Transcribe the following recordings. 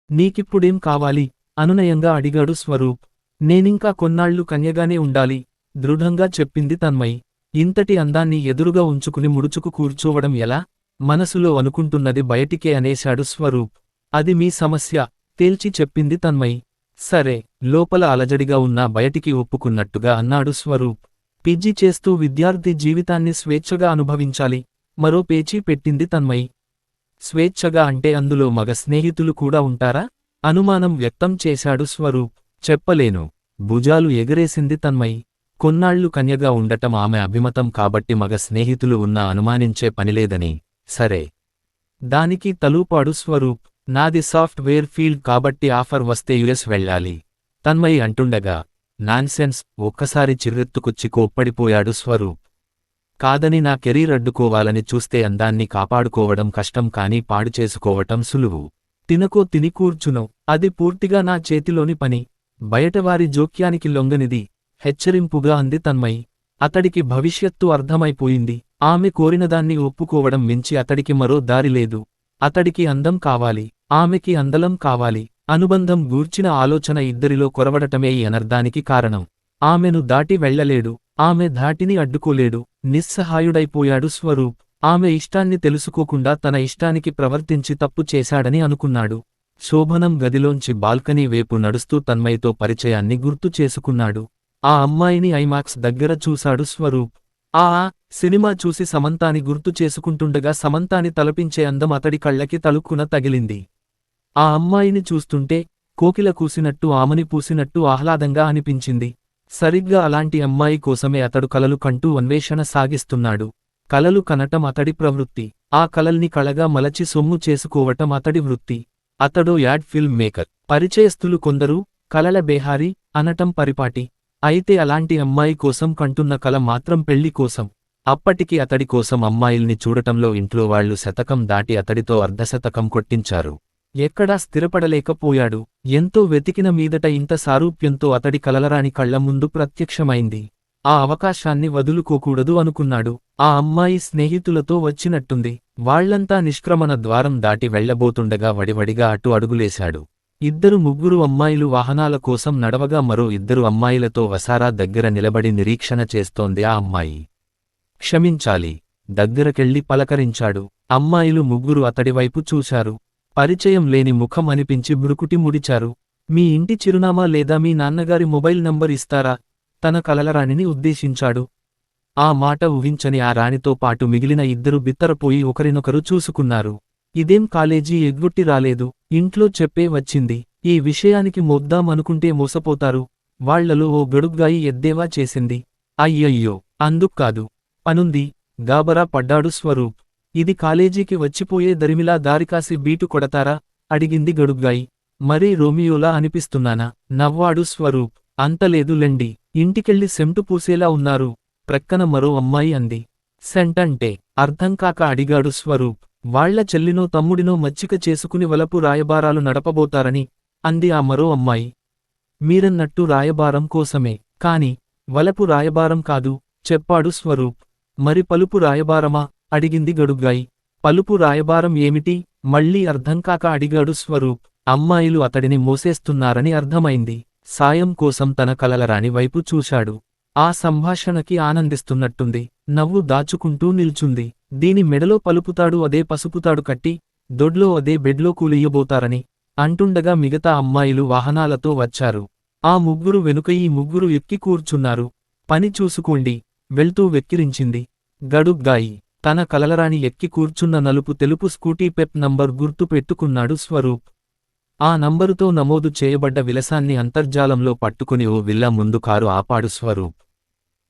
నీకిప్పుడేం కావాలి అనునయంగా అడిగాడు స్వరూప్. నేనింకా కొన్నాళ్లు కన్యగానే ఉండాలి దృఢంగా చెప్పింది తన్మయి. ఇంతటి అందాన్ని ఎదురుగా ఉంచుకుని ముడుచుకు కూర్చోవడం ఎలా? మనసులో అనుకుంటున్నది బయటికే అనేశాడు స్వరూప్. అది మీ సమస్య తేల్చి చెప్పింది తన్మయి. సరే లోపల అలజడిగా ఉన్నా బయటికి ఒప్పుకున్నట్టుగా అన్నాడు స్వరూప్. పిజి చేస్తూ విద్యార్థి జీవితాన్ని స్వేచ్ఛగా అనుభవించాలి మరో పేచీ పెట్టింది తన్మయి. స్వేచ్ఛగా అంటే అందులో మగ స్నేహితులు కూడా ఉంటారా? అనుమానం వ్యక్తం చేశాడు స్వరూప్. చెప్పలేను భుజాలు ఎగరేసింది తన్మయి. కొన్నాళ్లు కన్యగా ఉండటం ఆమె అభిమతం కాబట్టి మగ స్నేహితులు ఉన్నా అనుమానించే పనిలేదని. సరే దానికి తలూపాడు స్వరూప్. నాది సాఫ్ట్వేర్ ఫీల్డ్ కాబట్టి ఆఫర్ వస్తే యుఎస్ వెళ్ళాలి తన్మయి అంటుండగా. నాన్సెన్స్ ఒక్కసారి చిర్రెత్తుకొచ్చి కోప్పడిపోయాడు స్వరూప్. కాదని నా కెరీర్ అడ్డుకోవాలని చూస్తే అందాన్ని కాపాడుకోవడం కష్టం కానీ పాడు చేసుకోవటం సులువు. తినకో తిని కూర్చునో అది పూర్తిగా నా చేతిలోని పని. బయటవారి జోక్యానికి లొంగనిది హెచ్చరింపుగా అంది తన్మయి. అతడికి భవిష్యత్తు అర్థమైపోయింది. ఆమె కోరినదాన్ని ఒప్పుకోవడం మించి అతడికి మరో దారి లేదు. అతడికి అందం కావాలి, ఆమెకి అందలం కావాలి. అనుబంధం గూర్చిన ఆలోచన ఇద్దరిలో కొరవడటమే ఈ అనర్ధానికి కారణం. ఆమెను దాటి వెళ్లలేడు, ఆమె ధాటిని అడ్డుకోలేడు. నిస్సహాయుడైపోయాడు స్వరూప్. ఆమె ఇష్టాన్ని తెలుసుకోకుండా తన ఇష్టానికి ప్రవర్తించి తప్పు చేశాడని అనుకున్నాడు. శోభనం గదిలోంచి బాల్కనీ వైపు నడుస్తూ తన్మయితో పరిచయాన్ని గుర్తు చేసుకున్నాడు. ఆ అమ్మాయిని ఐమాక్స్ దగ్గర చూశాడు స్వరూప్. ఆ సినిమా చూసి సమంతాని గుర్తు చేసుకుంటుండగా సమంతాని తలపించే అందం అతడి కళ్ళకి తలుక్కున తగిలింది. ఆ అమ్మాయిని చూస్తుంటే కోకిల కూసినట్టు ఆమని పూసినట్టు ఆహ్లాదంగా అనిపించింది. సరిగ్గా అలాంటి అమ్మాయి కోసమే అతడు కలలు కంటూ అన్వేషణ సాగిస్తున్నాడు. కలలు కనటం అతడి ప్రవృత్తి. ఆ కలల్ని కళగా మలచి సొమ్ము చేసుకోవటం అతడి వృత్తి. అతడో యాడ్ ఫిల్మ్ మేకర్. పరిచయస్తులు కొందరు కలల బేహారీ అనటం పరిపాటి. అయితే అలాంటి అమ్మాయి కోసం కంటున్న కల మాత్రం పెళ్లి కోసం. అప్పటికి అతడి కోసం అమ్మాయిల్ని చూడటంలో ఇంట్లో వాళ్లు శతకం దాటి అతడితో అర్ధశతకం కొట్టించారు. ఎక్కడా స్థిరపడలేకపోయాడు. ఎంతో వెతికిన మీదట ఇంత సారూప్యంతో అతడి కలలరాని కళ్ల ముందు ప్రత్యక్షమైంది. ఆ అవకాశాన్ని వదులుకోకూడదు అనుకున్నాడు. ఆ అమ్మాయి స్నేహితులతో వచ్చినట్టుంది. వాళ్లంతా నిష్క్రమణ ద్వారం దాటి వెళ్లబోతుండగా వడివడిగా అటు అడుగులేశాడు. ఇద్దరు ముగ్గురు అమ్మాయిలు వాహనాల కోసం నడవగా మరో ఇద్దరు అమ్మాయిలతో వసారా దగ్గర నిలబడి నిరీక్షణ చేస్తోంది ఆ అమ్మాయి. క్షమించాలి దగ్గరకెళ్ళి పలకరించాడు. అమ్మాయిలు ముగ్గురు అతడివైపు చూశారు. పరిచయం లేని ముఖం అనిపించి బ్రుకుటి ముడిచారు. మీ ఇంటి చిరునామా లేదా మీ నాన్నగారి మొబైల్ నంబర్ ఇస్తారా? తన కలలరాణిని ఉద్దేశించాడు. ఆ మాట ఊహించని ఆ రాణితో పాటు మిగిలిన ఇద్దరు బిత్తరపోయి ఒకరినొకరు చూసుకున్నారు. ఇదేం కాలేజీ ఎగ్గొట్టి రాలేదు, ఇంట్లో చెప్పే వచ్చింది. ఈ విషయానికి మోద్దాం అనుకుంటే మోసపోతారు. వాళ్లలో ఓ గడుగ్గాయి ఎద్దేవా చేసింది. అయ్యయ్యో అందుక్కాదు, పనుంది గాబరా పడ్డాడు స్వరూప్. ఇది కాలేజీకి వచ్చిపోయే దరిమిలా దారికాసి బీటు కొడతారా? అడిగింది గడుగ్గాయి. మరీ రోమియోలా అనిపిస్తున్నానా? నవ్వాడు స్వరూప్. అంతలేదు లెండి, ఇంటికెళ్ళి సెంటు పూసేలా ఉన్నారు ప్రక్కన మరో అమ్మాయి అంది. సెంటంటే అర్థంకాక అడిగాడు స్వరూప్. వాళ్ల చెల్లినో తమ్ముడినో మచ్చిక చేసుకుని వలపు రాయబారాలు నడపబోతారని అంది ఆ మరో అమ్మాయి. మీరన్నట్టు రాయబారం కోసమే, కాని వలపు రాయబారం కాదు చెప్పాడు స్వరూప్. మరి పలుపు రాయబారమా? అడిగింది గడుగ్గాయి. పలుపు రాయబారం ఏమిటి? మళ్లీ అర్థంకాక అడిగాడు స్వరూప్. అమ్మాయిలు అతడిని మోసేస్తున్నారని అర్థమైంది. సాయం కోసం తన కలలరాణి వైపు చూశాడు. ఆ సంభాషణకి ఆనందిస్తున్నట్టుంది. నవ్వు దాచుకుంటూ నిల్చుంది. దీని మెడలో పలుపుతాడు అదే పసుపుతాడు కట్టి, దొడ్లో అదే బెడ్లో కూలియ్యబోతారని అంటుండగా మిగతా అమ్మాయిలు వాహనాలతో వచ్చారు. ఆ ముగ్గురు వెనుక ఈ ముగ్గురు ఎక్కి కూర్చున్నారు. పని చూసుకోండి వెళ్తూ వెక్కిరించింది గడుగ్గాయి. తన కలలరాణి ఎక్కి కూర్చున్న నలుపు తెలుపు స్కూటీ పెప్ నంబర్ గుర్తు పెట్టుకున్నాడు స్వరూప్. ఆ నంబరుతో నమోదు చేయబడ్డ విలసాన్ని అంతర్జాలంలో పట్టుకుని ఓ విల్లా ముందు కారు ఆపాడు స్వరూప్.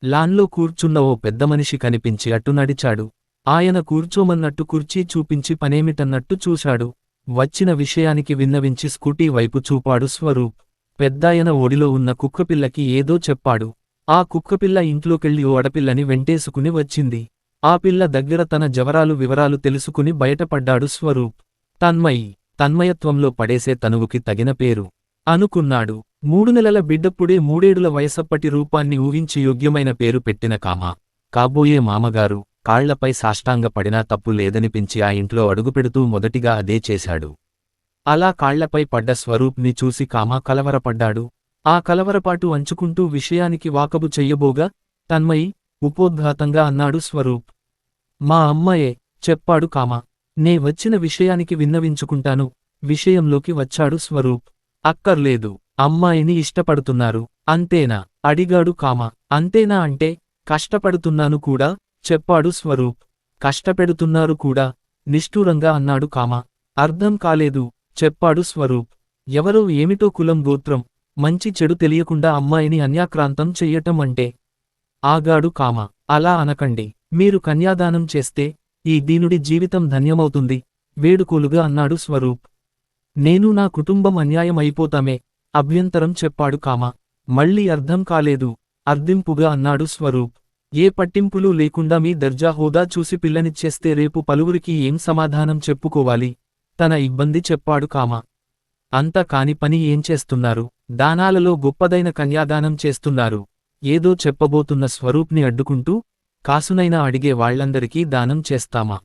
లాన్లో కూర్చున్న ఓ పెద్దమనిషి కనిపించి అటు నడిచాడు. ఆయన కూర్చోమన్నట్టు కుర్చీ చూపించి పనేమిటన్నట్టు చూశాడు. వచ్చిన విషయానికి విన్నవించి స్కూటీ వైపు చూపాడు స్వరూప్. పెద్దాయన ఒడిలో ఉన్న కుక్కపిల్లకి ఏదో చెప్పాడు. ఆ కుక్కపిల్ల ఇంట్లోకెళ్ళి ఓ అడపిల్లని వెంటేసుకుని వచ్చింది. ఆ పిల్ల దగ్గర తన జవరాలు వివరాలు తెలుసుకుని బయటపడ్డాడు స్వరూప్. తన్మయత్వంలో పడేసే తనువుకి తగిన పేరు అనుకున్నాడు. 3 నెలల బిడ్డప్పుడే 3 ఏడుల వయసప్పటి రూపాన్ని ఊహించి యోగ్యమైన పేరు పెట్టిన కాబోయే మామగారు కాళ్లపై సాష్టాంగపడినా తప్పు లేదనిపించి ఆ ఇంట్లో అడుగుపెడుతూ మొదటిగా అదే చేశాడు. అలా కాళ్లపై పడ్డ స్వరూప్ని చూసి కామ కలవరపడ్డాడు. ఆ కలవరపాటు అంచుకుంటూ విషయానికి వాకబు చెయ్యబోగా, తన్మయి ఉపోద్ఘాతంగా అన్నాడు స్వరూప్. మా అమ్మాయే, చెప్పాడు కామ. నే వచ్చిన విషయానికి విన్నవించుకుంటాను. విషయంలోకి వచ్చాడు స్వరూప్. అక్కర్లేదు, అమ్మాయిని ఇష్టపడుతున్నారు అంతేనా అడిగాడు కామ. అంతేనా అంటే, కష్టపడుతున్నాను కూడా, చెప్పాడు స్వరూప్. కష్టపెడుతున్నారు కూడా, నిష్ఠూరంగా అన్నాడు కామ. అర్థం కాలేదు, చెప్పాడు స్వరూప్. ఎవరో ఏమిటో కులం గోత్రం, మంచి చెడు తెలియకుండా అమ్మాయిని అన్యాక్రాంతం చెయ్యటం అంటే. ఆగాడు కామ. అలా అనకండి. మీరు కన్యాదానం చేస్తే ఈ దీనుడి జీవితం ధన్యమవుతుంది, వేడుకోలుగా అన్నాడు స్వరూప్. నేను నా కుటుంబం అన్యాయం అయిపోతామే, అభ్యంతరం చెప్పాడు కామ. మళ్ళీ అర్థం కాలేదు, అర్ధింపుగా అన్నాడు స్వరూప్. ఏ పట్టింపులు లేకుండా మీ దర్జా హోదా చూసి పిల్లనిచ్చేస్తే రేపు పలువురికి ఏం సమాధానం చెప్పుకోవాలి, తన ఇబ్బంది చెప్పాడు కామ. అంత కాని పని ఏం చేస్తున్నారు, దానాలలో గొప్పదైన కన్యాదానం చేస్తున్నారు, ఏదో చెప్పబోతున్న స్వరూప్ని అడ్డుకుంటూ, కాసునైనా అడిగే వాళ్లందరికీ దానం చేస్తామా?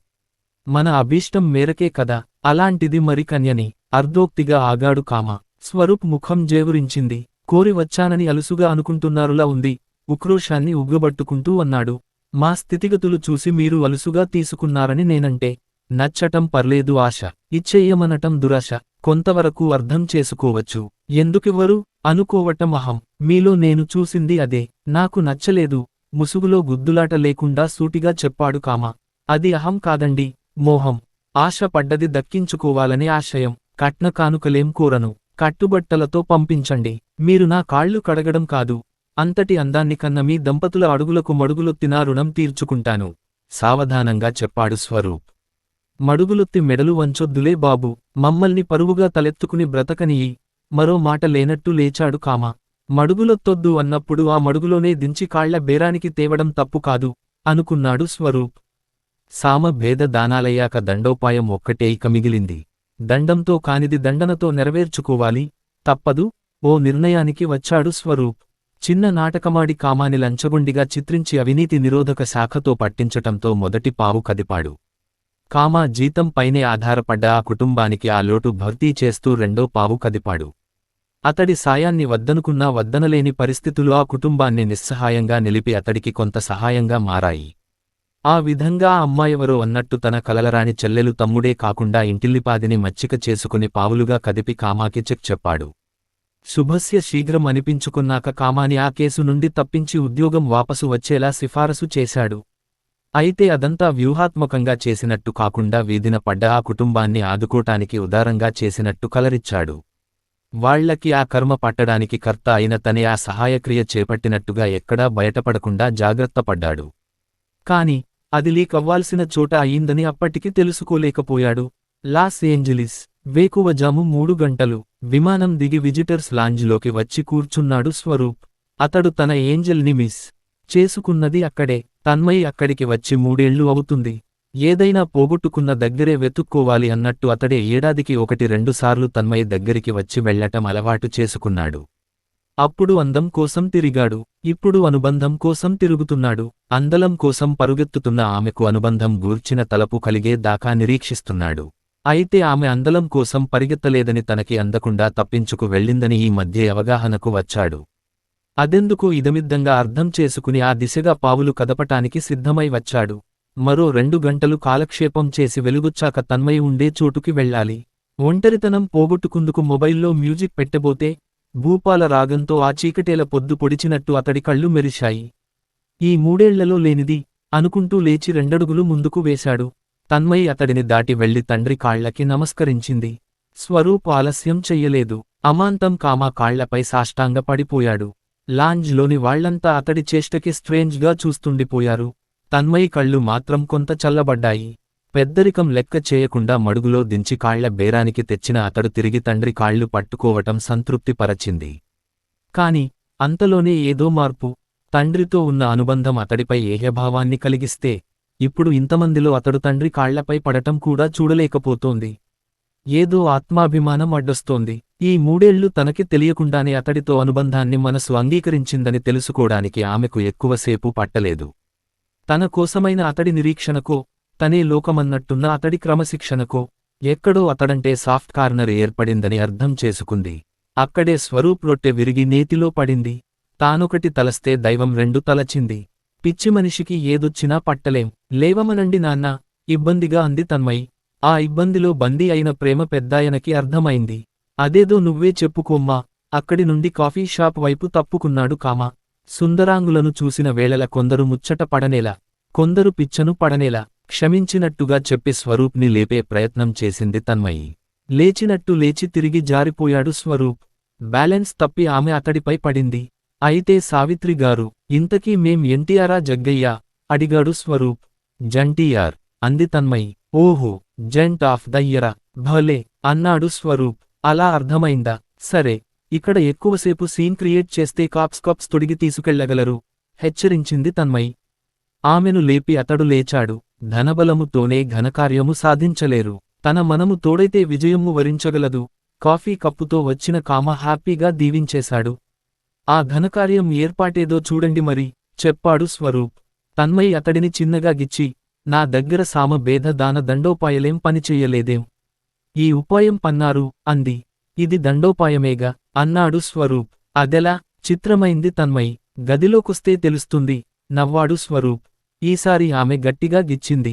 మన అభీష్టం మేరకే కదా, అలాంటిది మరి కన్యని, అర్ధోక్తిగా ఆగాడు కామ. స్వరూప్ ముఖం జేవురించింది. కోరి వచ్చానని అలుసుగా అనుకుంటున్నారులా ఉంది, ఉక్రోషాన్ని ఉగ్గబట్టుకుంటూ అన్నాడు. మా స్థితిగతులు చూసి మీరు అలుసుగా తీసుకున్నారని నేనంటే నచ్చటం పర్లేదు, ఆశ ఇచ్చేయమనటం దురాశ, కొంతవరకు అర్థం చేసుకోవచ్చు. ఎందుకివ్వరు అనుకోవటం అహం. మీలో నేను చూసింది అదే, నాకు నచ్చలేదు, ముసుగులో గుద్దులాట లేకుండా సూటిగా చెప్పాడు కామ. అది అహం కాదండి, మోహం. ఆశ పడ్డది దక్కించుకోవాలనే ఆశయం. కట్న కానుకలేం కోరను, కట్టుబట్టలతో పంపించండి. మీరు నా కాళ్ళు కడగడం కాదు, అంతటి అందాన్ని కన్న మీ దంపతుల అడుగులకు మడుగులొత్తినా రుణం తీర్చుకుంటాను, సావధానంగా చెప్పాడు స్వరూప్. మడుగులొత్తి మెడలు వంచొద్దులే బాబు, మమ్మల్ని పరువుగా తలెత్తుకుని బ్రతకనియి. మరో మాట లేనట్టు లేచాడు కామ. మడుగులొత్తొద్దు అన్నప్పుడు ఆ మడుగులోనే దించి కాళ్ల బేరానికి తేవడం తప్పు కాదు, అనుకున్నాడు స్వరూప్. సామ భేద దానాలయ్యాక దండోపాయం ఒక్కటే ఇక మిగిలింది. దండంతో కానిది దండనతో నెరవేర్చుకోవాలి, తప్పదు. ఓ నిర్ణయానికి వచ్చాడు స్వరూప్. చిన్న నాటకమాడి కామాని లంచగొండిగా చిత్రించి అవినీతి నిరోధక శాఖతో పట్టించటంతో మొదటి పావు కదిపాడు. కామా జీతం పైనే ఆధారపడ్డ ఆ కుటుంబానికి ఆ లోటు భర్తీ చేస్తూ రెండో పావు కదిపాడు. అతడి సాయాన్ని వద్దనుకున్నా వద్దనలేని పరిస్థితులు ఆ కుటుంబాన్ని నిస్సహాయంగా నిలిపి అతడికి కొంత సహాయంగా మారాయి. ఆ విధంగా ఆ అమ్మాయెవరో అన్నట్టు తన కలలరాని చెల్లెలు తమ్ముడే కాకుండా ఇంటిల్లిపాదిని మచ్చిక చేసుకుని పావులుగా కదిపి కామాకి చెక్ చెప్పాడు. శుభస్య శీఘ్రం అనిపించుకున్నాక కామాని ఆ కేసు నుండి తప్పించి ఉద్యోగం వాపసు వచ్చేలా సిఫారసు చేశాడు. అయితే అదంతా వ్యూహాత్మకంగా చేసినట్టు కాకుండా వీధిన పడ్డ ఆ కుటుంబాన్ని ఆదుకోటానికి ఉదారంగా చేసినట్టు కలరిచ్చాడు. వాళ్లకి ఆ కర్మ పట్టడానికి కర్త అయిన తనే ఆ సహాయక్రియ చేపట్టినట్టుగా ఎక్కడా బయటపడకుండా జాగ్రత్తపడ్డాడు. కాని అది లీకవ్వాల్సిన చోట అయిందని అప్పటికి తెలుసుకోలేకపోయాడు. లాస్ ఏంజలిస్, వేకువజాము 3 గంటలు. విమానం దిగి విజిటర్స్ లాంజ్లోకి వచ్చి కూర్చున్నాడు స్వరూప్. అతడు తన ఏంజల్ని మిస్ చేసుకున్నది అక్కడే. తన్మయి అక్కడికి వచ్చి 3 ఏళ్లు అవుతుంది. ఏదైనా పోగొట్టుకున్న దగ్గరే వెతుక్కోవాలి అన్నట్టు అతడే ఏడాదికి 1-2 సార్లు తన్మయి దగ్గరికి వచ్చి వెళ్లటం అలవాటు చేసుకున్నాడు. అప్పుడు అందం కోసం తిరిగాడు, ఇప్పుడు అనుబంధం కోసం తిరుగుతున్నాడు. అందలం కోసం పరుగెత్తుతున్న ఆమెకు అనుబంధం గూర్చిన తలపు కలిగే దాకా నిరీక్షిస్తున్నాడు. అయితే ఆమె అందలం కోసం పరిగెత్తలేదని, తనకి అందకుండా తప్పించుకు వెళ్ళిందని ఈ మధ్య అవగాహనకు వచ్చాడు. అదెందుకో ఇదమిద్దంగా అర్థం చేసుకుని ఆ దిశగా పావులు కదపటానికి సిద్ధమై వచ్చాడు. మరో 2 గంటలు కాలక్షేపం చేసి వెలుగొచ్చాక తన్మయి ఉండే చోటుకి వెళ్ళాలి. ఒంటరితనం పోగొట్టుకుందుకు మొబైల్లో మ్యూజిక్ పెట్టబోతే భూపాల రాగంతో ఆ చీకటేల పొద్దు పొడిచినట్టు అతడి కళ్ళు మెరిశాయి. ఈ 3 ఏళ్లలో లేనిది అనుకుంటూ లేచి 2 అడుగులు ముందుకు వేశాడు. తన్మయి అతడిని దాటి వెళ్లి తండ్రి కాళ్లకి నమస్కరించింది. స్వరూప్ ఆలస్యం చెయ్యలేదు. అమాంతం కామా కాళ్లపై సాష్టాంగ పడిపోయాడు. లాంజ్లోని వాళ్లంతా అతడి చేష్టకి స్ట్రేంజ్గా చూస్తుండిపోయారు. తన్మయి కళ్ళు మాత్రం కొంత చల్లబడ్డాయి. పెద్దరికం లెక్క చేయకుండా మడుగులో దించి కాళ్ల బేరానికి తెచ్చిన అతడు తిరిగి తండ్రి కాళ్లు పట్టుకోవటం సంతృప్తిపరచింది. కాని అంతలోనే ఏదో మార్పు. తండ్రితో ఉన్న అనుబంధం అతడిపై ఏహ్యభావాన్ని కలిగిస్తే ఇప్పుడు ఇంతమందిలో అతడు తండ్రి కాళ్లపై పడటం కూడా చూడలేకపోతోంది. ఏదో ఆత్మాభిమానం అడ్డొస్తోంది. ఈ 3 ఏళ్లు తనకి తెలియకుండానే అతడితో అనుబంధాన్ని మనసు అంగీకరించిందని తెలుసుకోడానికి ఆమెకు ఎక్కువసేపు పట్టలేదు. తన కోసమైన అతడి నిరీక్షణకో, తనే లోకమన్నట్టున్న అతడి క్రమశిక్షణకో ఎక్కడో అతడంటే సాఫ్ట్ కార్నర్ ఏర్పడిందని అర్థం చేసుకుంది. అక్కడే స్వరూప్ రొట్టె విరిగి నేతిలో పడింది. తానొకటి తలస్తే దైవం రెండు తలచింది. పిచ్చి మనిషికి ఏదొచ్చినా పట్టలేం. లేవమనండి నాన్నా, ఇబ్బందిగా అంది తన్మయి. ఆ ఇబ్బందిలో బందీ అయిన ప్రేమ పెద్దాయనకి అర్థమైంది. అదేదో నువ్వే చెప్పుకోమ్మా. అక్కడి నుండి కాఫీ షాప్ వైపు తప్పుకున్నాడు కామ. సుందరాంగులను చూసిన వేళల కొందరు ముచ్చట పడనేలా, కొందరు పిచ్చను పడనేలా క్షమించినట్టుగా చెప్పి స్వరూప్ని లేపే ప్రయత్నం చేసింది తన్మయి. లేచినట్టు లేచి తిరిగి జారిపోయాడు స్వరూప్. బ్యాలెన్స్ తప్పి ఆమె అతడిపై పడింది. అయితే సావిత్రిగారు, ఇంతకీ మేం ఎన్టీఆరా జగ్గయ్యా? అడిగాడు స్వరూప్. జంటీఆర్ అంది తన్మయి. ఓహో, జెంట్ ఆఫ్ ద ఇయరా? భలే అన్నాడు స్వరూప్. అలా అర్థమైందా? సరే, ఇక్కడ ఎక్కువసేపు సీన్ క్రియేట్ చేస్తే కాప్స్ తొడిగి తీసుకెళ్లగలరు హెచ్చరించింది తన్మయి. ఆమెను లేపి అతడు లేచాడు. ధనబలముతోనే ఘనకార్యము సాధించలేరు. తన మనము తోడైతే విజయము వరించగలదు. కాఫీ కప్పుతో వచ్చిన కామ హ్యాపీగా దీవించేశాడు. ఆ ఘనకార్యం ఏర్పాటేదో చూడండి మరి, చెప్పాడు స్వరూప్. తన్మయి అతడిని చిన్నగా గిచ్చి, నా దగ్గర సామ భేద దాన దండోపాయలేం పనిచెయ్యలేదేం? ఈ ఉపాయం పన్నారు అంది. ఇది దండోపాయమేగా అన్నాడు స్వరూప్. అదెలా? చిత్రమైంది తన్మయి. గదిలోకొస్తే తెలుస్తుంది నవ్వాడు స్వరూప్. ఈసారి ఆమె గట్టిగా గిచ్చింది.